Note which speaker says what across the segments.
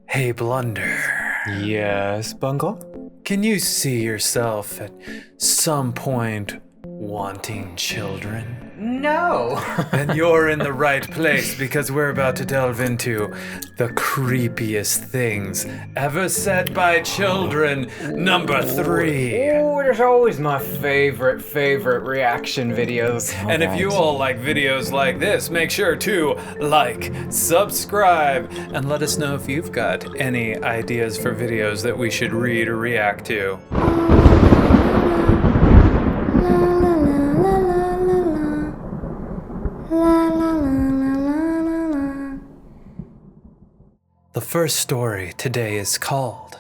Speaker 1: Hey, Blunder.
Speaker 2: Yes, Bungle?
Speaker 1: Can you see yourself at some point wanting children?
Speaker 2: No!
Speaker 1: Then you're in the right place because we're about to delve into the creepiest things ever said by children, number 3.
Speaker 2: Ooh, there's always my favorite reaction videos.
Speaker 1: And if you all like videos like this, make sure to like, subscribe, and let us know if you've got any ideas for videos that we should read or react to. The first story today is called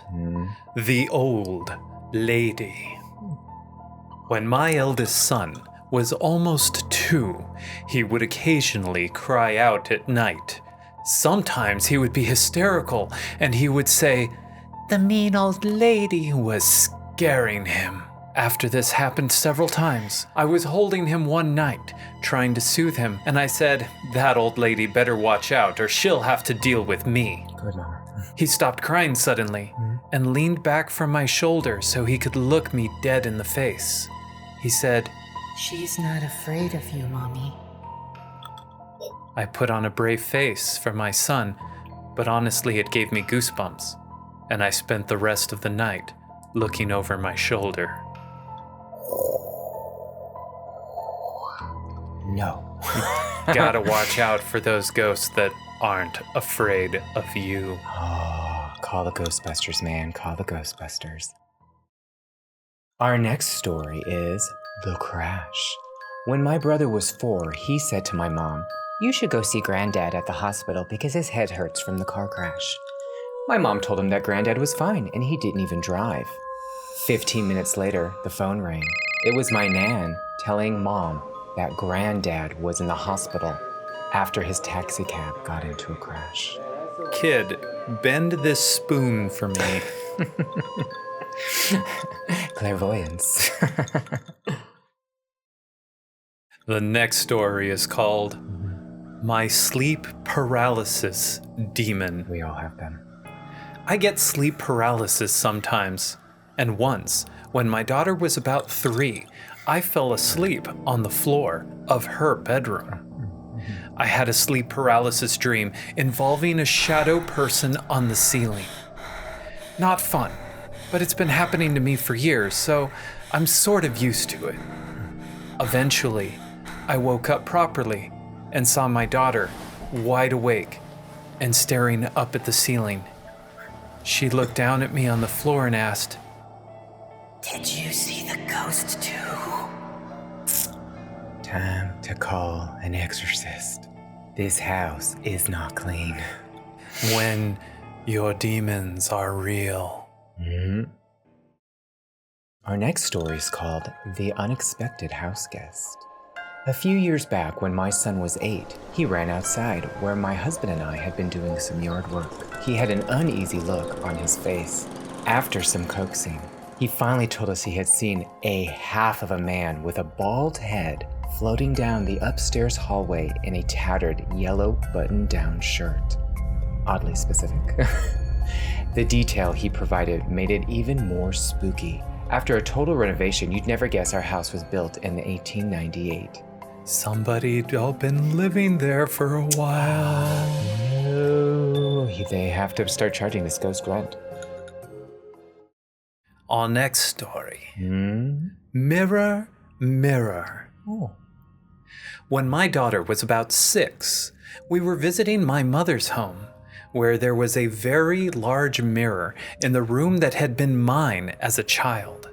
Speaker 1: The Old Lady. When my eldest son was almost 2, he would occasionally cry out at night. Sometimes he would be hysterical and he would say, "The mean old lady was scaring him." After this happened several times, I was holding him one night, trying to soothe him, and I said, "That old lady better watch out or she'll have to deal with me."
Speaker 2: Good mama.
Speaker 1: He stopped crying suddenly and leaned back from my shoulder so he could look me dead in the face. He said,
Speaker 3: "She's not afraid of you, Mommy."
Speaker 1: I put on a brave face for my son, but honestly it gave me goosebumps, and I spent the rest of the night looking over my shoulder.
Speaker 2: No.
Speaker 1: Gotta watch out for those ghosts that aren't afraid of you.
Speaker 2: Oh, call the Ghostbusters, man. Call the Ghostbusters. Our next story is The Crash. When my brother was 4, he said to my mom, "You should go see Granddad at the hospital because his head hurts from the car crash." My mom told him that Granddad was fine and he didn't even drive. 15 minutes later, the phone rang. It was my nan telling Mom that Granddad was in the hospital after his taxi cab got into a crash.
Speaker 1: Kid, bend this spoon for me.
Speaker 2: Clairvoyance.
Speaker 1: The next story is called My Sleep Paralysis Demon.
Speaker 2: We all have them.
Speaker 1: I get sleep paralysis sometimes, and once, when my daughter was about 3, I fell asleep on the floor of her bedroom. I had a sleep paralysis dream involving a shadow person on the ceiling. Not fun, but it's been happening to me for years, so I'm sort of used to it. Eventually, I woke up properly and saw my daughter wide awake and staring up at the ceiling. She looked down at me on the floor and asked,
Speaker 3: "Did you see the ghost too?"
Speaker 2: Time to call an exorcist. This house is not clean.
Speaker 1: "When your demons are real."
Speaker 2: Our next story is called The Unexpected House Guest. A few years back, when my son was 8, he ran outside where my husband and I had been doing some yard work. He had an uneasy look on his face. After some coaxing, he finally told us he had seen a half of a man with a bald head floating down the upstairs hallway in a tattered yellow button-down shirt. Oddly specific. The detail he provided made it even more spooky. After a total renovation, you'd never guess our house was built in 1898.
Speaker 1: Somebody'd all been living there for a while.
Speaker 2: No, they have to start charging this ghost rent.
Speaker 1: Our next story. Mirror, mirror.
Speaker 2: Oh.
Speaker 1: When my daughter was about 6, we were visiting my mother's home, where there was a very large mirror in the room that had been mine as a child.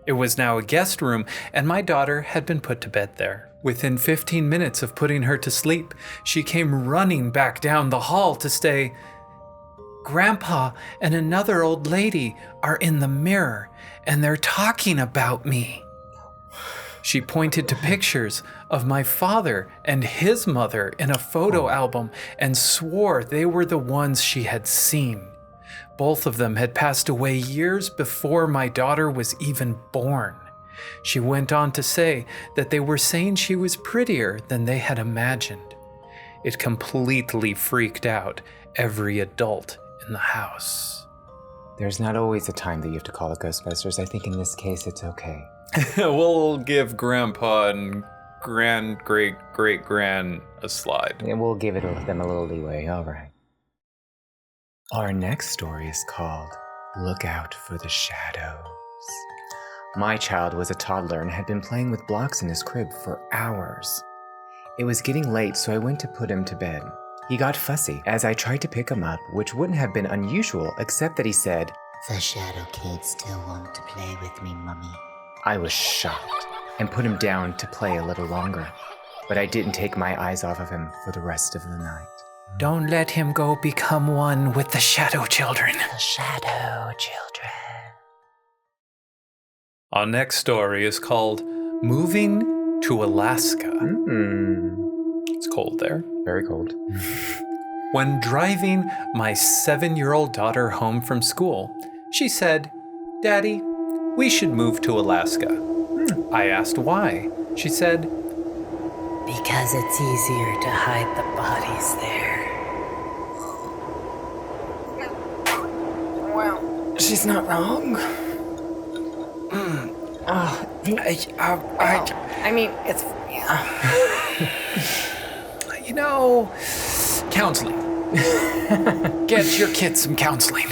Speaker 1: It was now a guest room, and my daughter had been put to bed there. Within 15 minutes of putting her to sleep, she came running back down the hall to say, "Grandpa and another old lady are in the mirror, and they're talking about me." She pointed to pictures of my father and his mother in a photo album and swore they were the ones she had seen. Both of them had passed away years before my daughter was even born. She went on to say that they were saying she was prettier than they had imagined. It completely freaked out every adult in the house.
Speaker 2: There's not always a time that you have to call it Ghostbusters. I think in this case it's okay.
Speaker 1: We'll give Grandpa and great-great-grand a slide.
Speaker 2: Yeah, we'll give them a little leeway. All right. Our next story is called Look Out for the Shadows. My child was a toddler and had been playing with blocks in his crib for hours. It was getting late, so I went to put him to bed. He got fussy as I tried to pick him up, which wouldn't have been unusual except that he said,
Speaker 3: The shadow kids still want to play with me, Mummy.
Speaker 2: I was shocked and put him down to play a little longer, but I didn't take my eyes off of him for the rest of the night.
Speaker 1: Don't let him go become one with the shadow children.
Speaker 3: The shadow children.
Speaker 1: Our next story is called Moving to Alaska. It's cold there.
Speaker 2: Very cold.
Speaker 1: When driving my 7-year-old daughter home from school, she said, Daddy, we should move to Alaska. I asked why. She said,
Speaker 3: Because it's easier to hide the bodies there.
Speaker 2: Well, she's not wrong. I mean, it's...
Speaker 1: you know, counseling. Get your kids some counseling.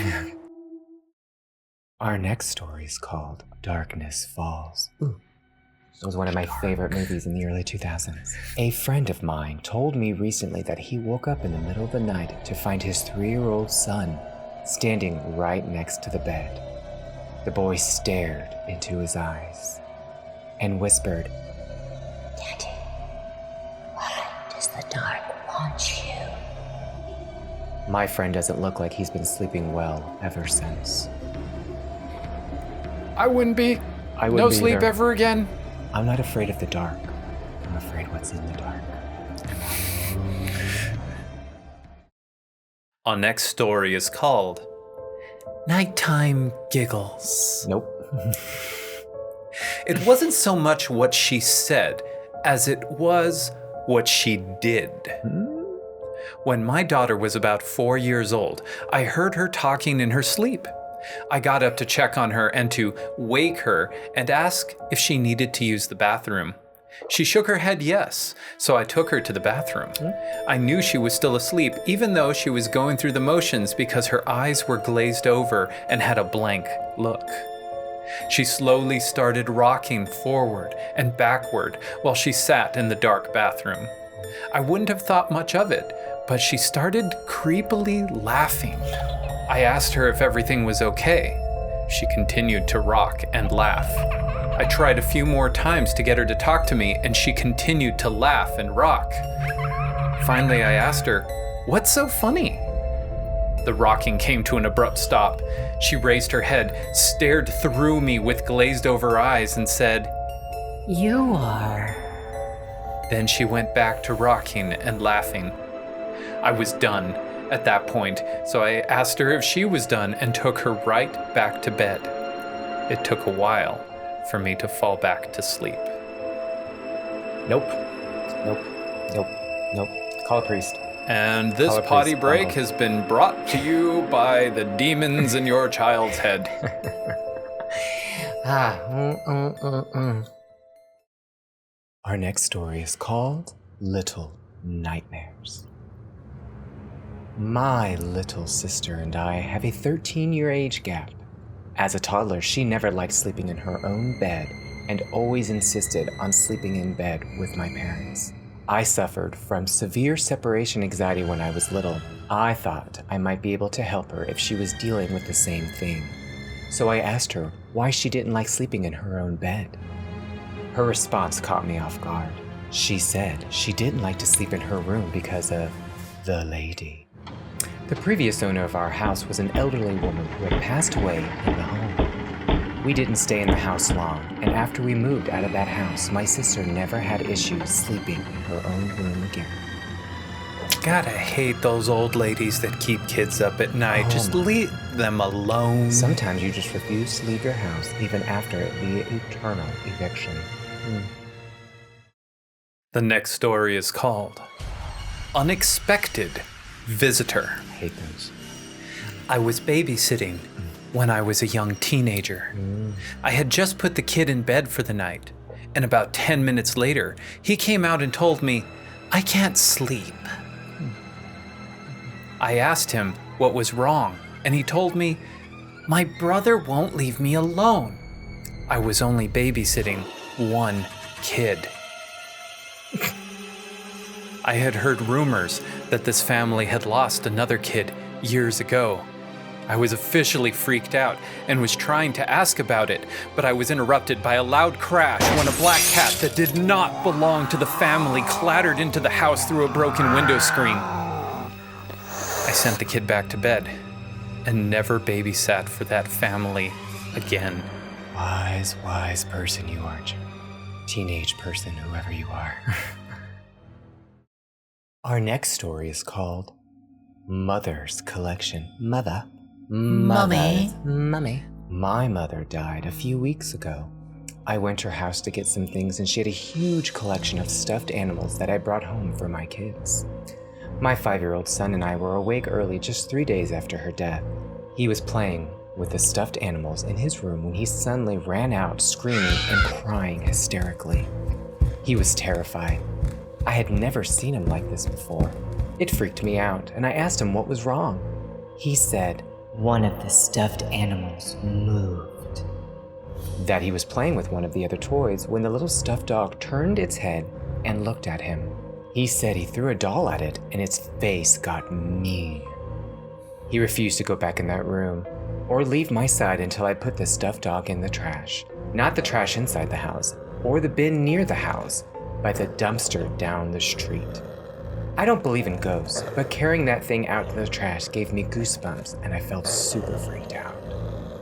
Speaker 2: Our next story is called Darkness Falls. It was one of my favorite movies in the early 2000s. A friend of mine told me recently that he woke up in the middle of the night to find his 3-year-old son standing right next to the bed. The boy stared into his eyes and whispered,
Speaker 3: Daddy, why does the dark want you?
Speaker 2: My friend doesn't look like he's been sleeping well ever since.
Speaker 1: I wouldn't be. No sleep
Speaker 2: either.
Speaker 1: ever again.
Speaker 2: I'm not afraid of the dark. I'm afraid what's in the dark.
Speaker 1: Our next story is called Nighttime Giggles.
Speaker 2: Nope.
Speaker 1: It wasn't so much what she said as it was what she did. When my daughter was about 4 years old, I heard her talking in her sleep. I got up to check on her and to wake her and ask if she needed to use the bathroom. She shook her head yes, so I took her to the bathroom. I knew she was still asleep, even though she was going through the motions because her eyes were glazed over and had a blank look. She slowly started rocking forward and backward while she sat in the dark bathroom. I wouldn't have thought much of it, but she started creepily laughing. I asked her if everything was okay. She continued to rock and laugh. I tried a few more times to get her to talk to me, and she continued to laugh and rock. Finally, I asked her, "What's so funny?" The rocking came to an abrupt stop. She raised her head, stared through me with glazed over eyes, and said,
Speaker 3: You are.
Speaker 1: Then she went back to rocking and laughing. I was done at that point, so I asked her if she was done and took her right back to bed. It took a while for me to fall back to sleep.
Speaker 2: Nope. Call a priest.
Speaker 1: And this
Speaker 2: Call a
Speaker 1: potty
Speaker 2: priest.
Speaker 1: break has been brought to you by the demons in your child's head.
Speaker 2: Our next story is called Little Nightmares. My little sister and I have a 13-year age gap. As a toddler, she never liked sleeping in her own bed and always insisted on sleeping in bed with my parents. I suffered from severe separation anxiety when I was little. I thought I might be able to help her if she was dealing with the same thing. So I asked her why she didn't like sleeping in her own bed. Her response caught me off guard. She said she didn't like to sleep in her room because of the lady. The previous owner of our house was an elderly woman who had passed away in the home. We didn't stay in the house long, and after we moved out of that house, my sister never had issues sleeping in her own room again.
Speaker 1: Gotta hate those old ladies that keep kids up at night. Just leave them alone.
Speaker 2: Sometimes you just refuse to leave your house even after the eternal eviction.
Speaker 1: The next story is called Unexpected Visitor.
Speaker 2: I hate those.
Speaker 1: I was babysitting when I was a young teenager. I had just put the kid in bed for the night, and about 10 minutes later, he came out and told me, "I can't sleep." I asked him what was wrong, and he told me, "My brother won't leave me alone." I was only babysitting one kid. I had heard rumors that this family had lost another kid years ago. I was officially freaked out and was trying to ask about it, but I was interrupted by a loud crash when a black cat that did not belong to the family clattered into the house through a broken window screen. I sent the kid back to bed and never babysat for that family again.
Speaker 2: Wise person you are, teenage person, whoever you are. Our next story is called Mother's Collection. Mummy. My mother died a few weeks ago. I went to her house to get some things, and she had a huge collection of stuffed animals that I brought home for my kids. My 5-year-old son and I were awake early just 3 days after her death. He was playing with the stuffed animals in his room when he suddenly ran out screaming and crying hysterically. He was terrified. I had never seen him like this before. It freaked me out, and I asked him what was wrong. He said,
Speaker 3: One of the stuffed animals moved.
Speaker 2: that he was playing with one of the other toys when the little stuffed dog turned its head and looked at him. He said he threw a doll at it and its face got mean. He refused to go back in that room or leave my side until I put the stuffed dog in the trash. Not the trash inside the house or the bin near the house, but the dumpster down the street. I don't believe in ghosts, but carrying that thing out to the trash gave me goosebumps and I felt super freaked out.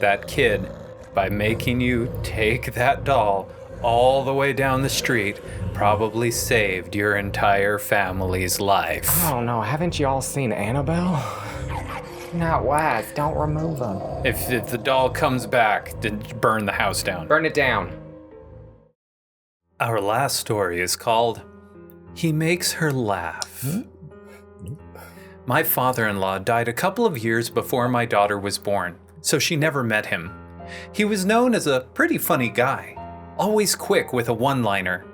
Speaker 1: That kid, by making you take that doll all the way down the street, probably saved your entire family's life.
Speaker 2: Oh no, haven't you all seen Annabelle? Not wise, don't remove them.
Speaker 1: If the doll comes back, then burn the house down.
Speaker 2: Burn it down.
Speaker 1: Our last story is called He Makes Her Laugh. My father-in-law died a couple of years before my daughter was born, so she never met him. He was known as a pretty funny guy, always quick with a one-liner.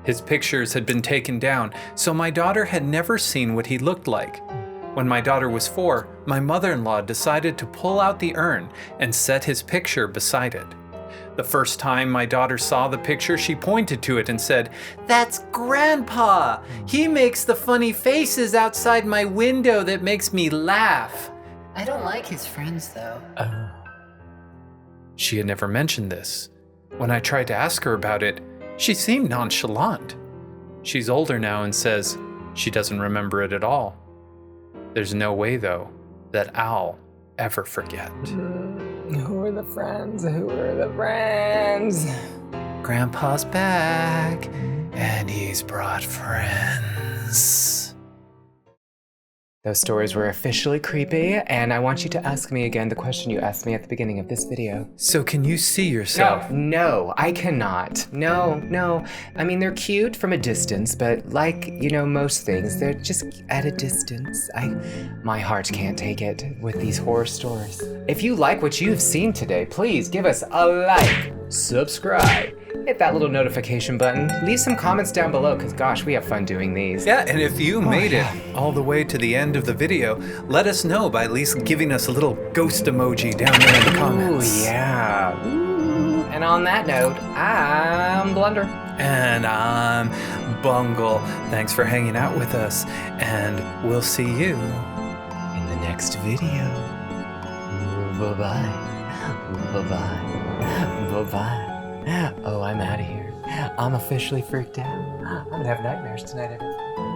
Speaker 1: His pictures had been taken down, so my daughter had never seen what he looked like. When my daughter was 4, my mother-in-law decided to pull out the urn and set his picture beside it. The first time my daughter saw the picture, she pointed to it and said, "That's Grandpa! He makes the funny faces outside my window that makes me laugh."
Speaker 3: I don't like his friends, though.
Speaker 1: She had never mentioned this. When I tried to ask her about it, she seemed nonchalant. She's older now and says she doesn't remember it at all. There's no way, though, that I'll ever forget.
Speaker 2: Who are the friends? Who are the friends?
Speaker 1: Grandpa's back, and he's brought friends.
Speaker 2: Those stories were officially creepy, and I want you to ask me again the question you asked me at the beginning of this video.
Speaker 1: So can you see yourself?
Speaker 2: No, I cannot. No. I mean, they're cute from a distance, but like, most things, they're just at a distance. My heart can't take it with these horror stories. If you like what you've seen today, please give us a like, subscribe, hit that little notification button, leave some comments down below, because gosh, we have fun doing these.
Speaker 1: Yeah, and if you made it all the way to the end of the video, let us know by at least giving us a little ghost emoji down there in the comments.
Speaker 2: Ooh, yeah. Ooh. And on that note, I'm Blunder.
Speaker 1: And I'm Bungle. Thanks for hanging out with us, and we'll see you
Speaker 2: in the next video. Bye-bye. Bye-bye. Bye-bye. Oh, I'm out of here. I'm officially freaked out. I'm gonna have nightmares tonight, everybody.